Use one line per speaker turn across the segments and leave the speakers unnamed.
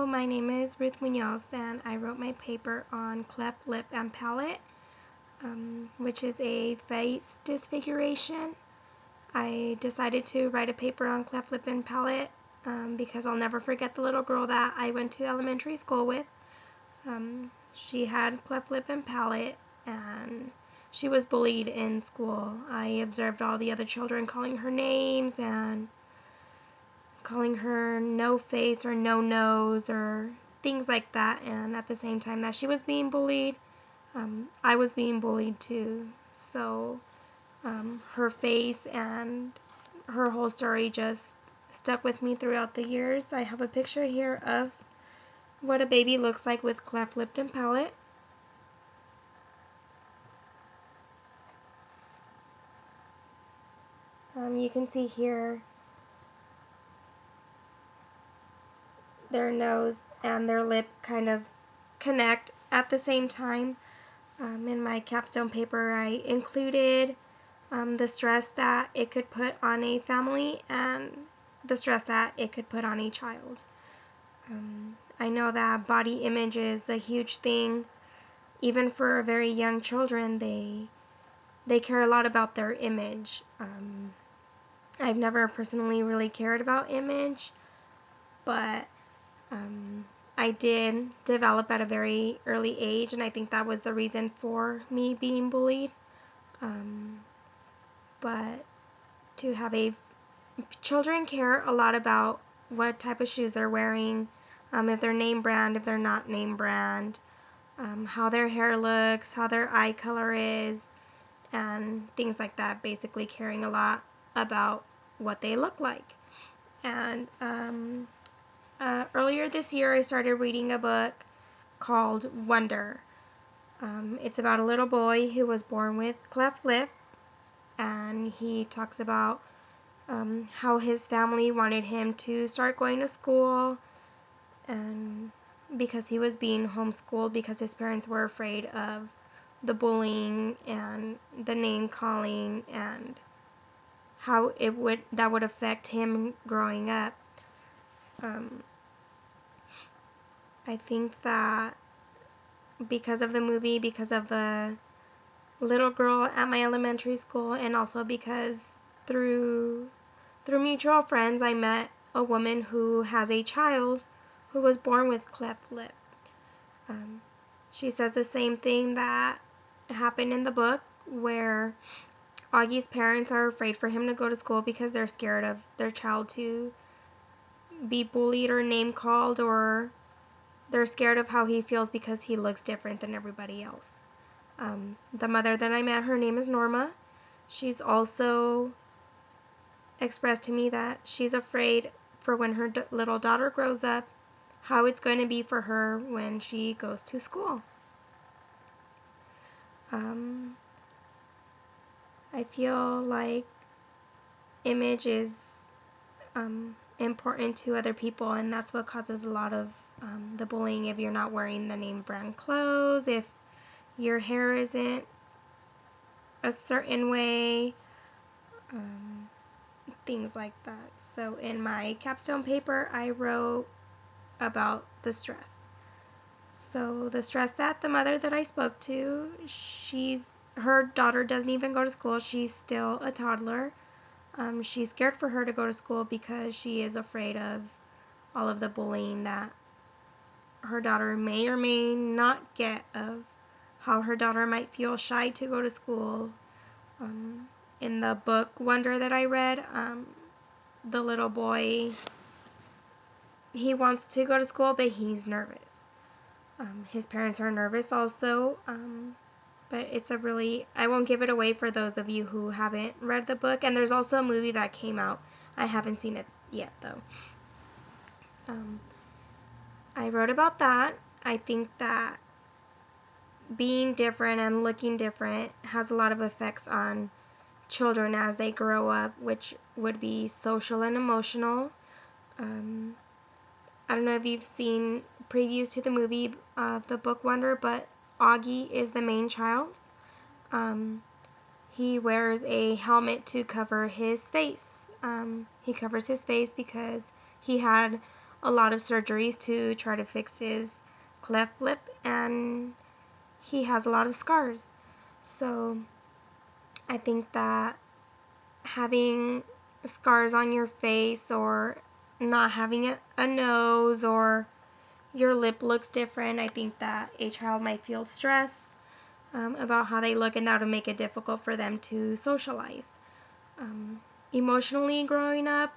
Hello, my name is Ruth Munoz, and I wrote my paper on cleft lip and palate, which is a face disfiguration. I decided to write a paper on cleft lip and palate because I'll never forget the little girl that I went to elementary school with. She had cleft lip and palate, and she was bullied in school. I observed all the other children calling her names and calling her no face or no nose or things like that, and at the same time that she was being bullied, I was being bullied too. So her face and her whole story just stuck with me throughout the years. I have a picture here of what a baby looks like with cleft lip and palate. You can see here their nose and their lip kind of connect at the same time. In my capstone paper, I included the stress that it could put on a family and the stress that it could put on a child. I know that body image is a huge thing. Even for very young children, they care a lot about their image. I've never personally really cared about image, but I did develop at a very early age, and I think that was the reason for me being bullied. But to have children care a lot about what type of shoes they're wearing, if they're name brand, if they're not name brand, how their hair looks, how their eye color is, and things like that. Basically caring a lot about what they look like. And earlier this year, I started reading a book called Wonder. It's about a little boy who was born with cleft lip, and he talks about how his family wanted him to start going to school, and because he was being homeschooled because his parents were afraid of the bullying and the name calling and how that would affect him growing up. I think that because of the movie, because of the little girl at my elementary school, and also because through mutual friends, I met a woman who has a child who was born with cleft lip. She says the same thing that happened in the book, where Augie's parents are afraid for him to go to school because they're scared of their child to be bullied or name called, or they're scared of how he feels because he looks different than everybody else. The mother that I met, her name is Norma. She's also expressed to me that she's afraid for when her little daughter grows up, how it's going to be for her when she goes to school. I feel like image is important to other people, and that's what causes a lot of the bullying. If you're not wearing the name brand clothes, if your hair isn't a certain way, things like that. So in my capstone paper, I wrote about the stress. So the stress that the mother that I spoke to, her daughter doesn't even go to school. She's still a toddler. She's scared for her to go to school because she is afraid of all of the bullying that her daughter may or may not get, of how her daughter might feel shy to go to school. In the book Wonder that I read, the little boy, he wants to go to school, but he's nervous. His parents are nervous also, but it's I won't give it away for those of you who haven't read the book. And there's also a movie that came out. I haven't seen it yet, though. I wrote about that. I think that being different and looking different has a lot of effects on children as they grow up, which would be social and emotional. I don't know if you've seen previews to the movie of the book Wonder, but Augie is the main child. He wears a helmet to cover his face. He covers his face because he had a lot of surgeries to try to fix his cleft lip, and he has a lot of scars. So I think that having scars on your face, or not having a nose, or your lip looks different, I think that a child might feel stressed about how they look, and that would make it difficult for them to socialize. Emotionally growing up,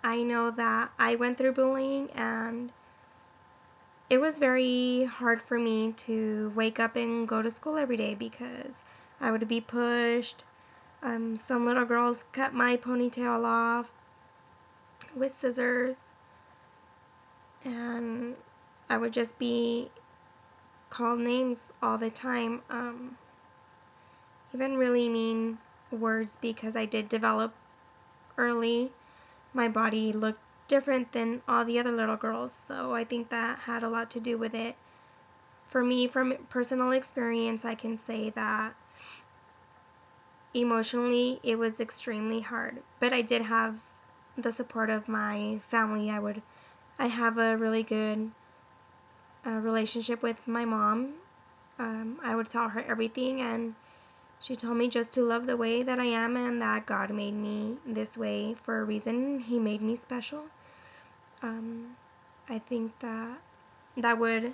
I know that I went through bullying, and it was very hard for me to wake up and go to school every day because I would be pushed. Some little girls cut my ponytail off with scissors, and I would just be called names all the time. Even really mean words, because I did develop early. My body looked different than all the other little girls, so I think that had a lot to do with it. For me, from personal experience, I can say that emotionally it was extremely hard, but I did have the support of my family. I have a really good relationship with my mom. I would tell her everything, and she told me just to love the way that I am, and that God made me this way for a reason. He made me special. I think that would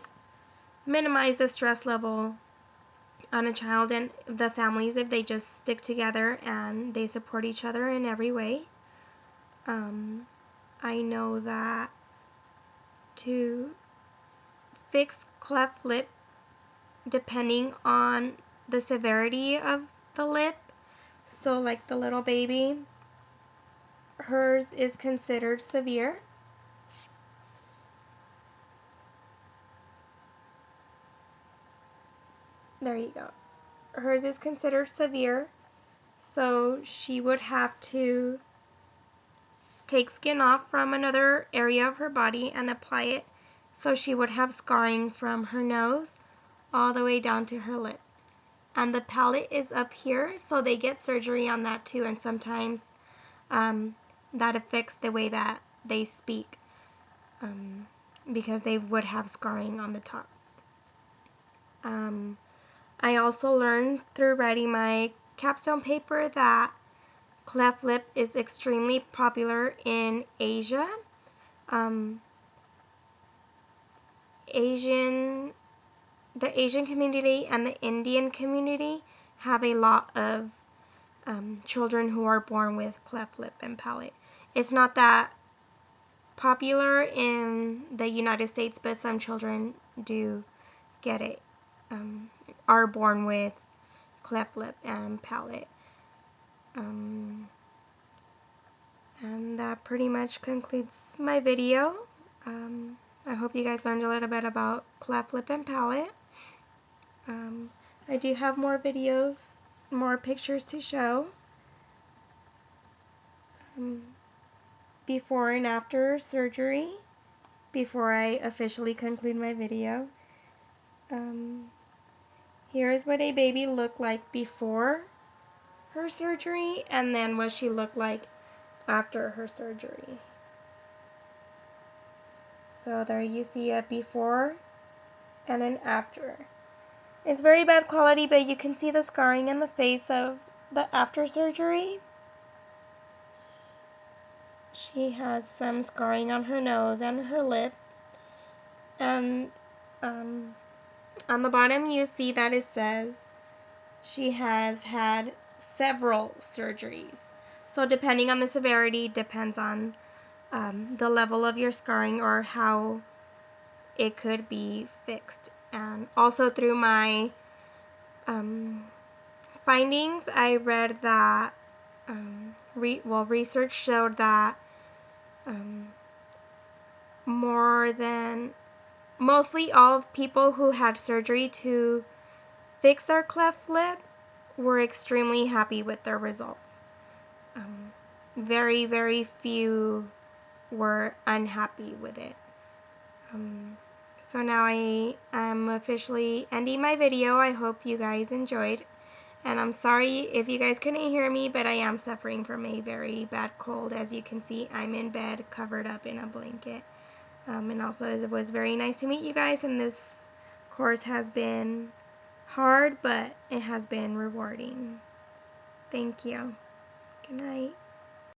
minimize the stress level on a child and the families if they just stick together and they support each other in every way. I know that to fix cleft lip, depending on the severity of the lip, so like the little baby, hers is considered severe. There you go. Hers is considered severe, so she would have to take skin off from another area of her body and apply it, so she would have scarring from her nose all the way down to her lip. And the palate is up here, so they get surgery on that too, and sometimes that affects the way that they speak, because they would have scarring on the top. I also learned through writing my capstone paper that cleft lip is extremely popular in Asia. The Asian community and the Indian community have a lot of children who are born with cleft lip and palate. It's not that popular in the United States, but some children do get it, are born with cleft lip and palate. And that pretty much concludes my video. I hope you guys learned a little bit about cleft lip and palate. I do have more videos, more pictures to show. Before and after surgery, before I officially conclude my video. Here's what a baby looked like before her surgery, and then what she looked like after her surgery. So there you see a before and an after. It's very bad quality, but you can see the scarring in the face of the after surgery. She has some scarring on her nose and her lip, and on the bottom you see that it says she has had several surgeries. So depending on the severity, depends on the level of your scarring or how it could be fixed. And also through my findings, I read that research showed that mostly all people who had surgery to fix their cleft lip were extremely happy with their results. Very, very few were unhappy with it. So now I am officially ending my video. I hope you guys enjoyed. And I'm sorry if you guys couldn't hear me, but I am suffering from a very bad cold. As you can see, I'm in bed covered up in a blanket. And also, it was very nice to meet you guys, and this course has been hard, but it has been rewarding. Thank you. Good night.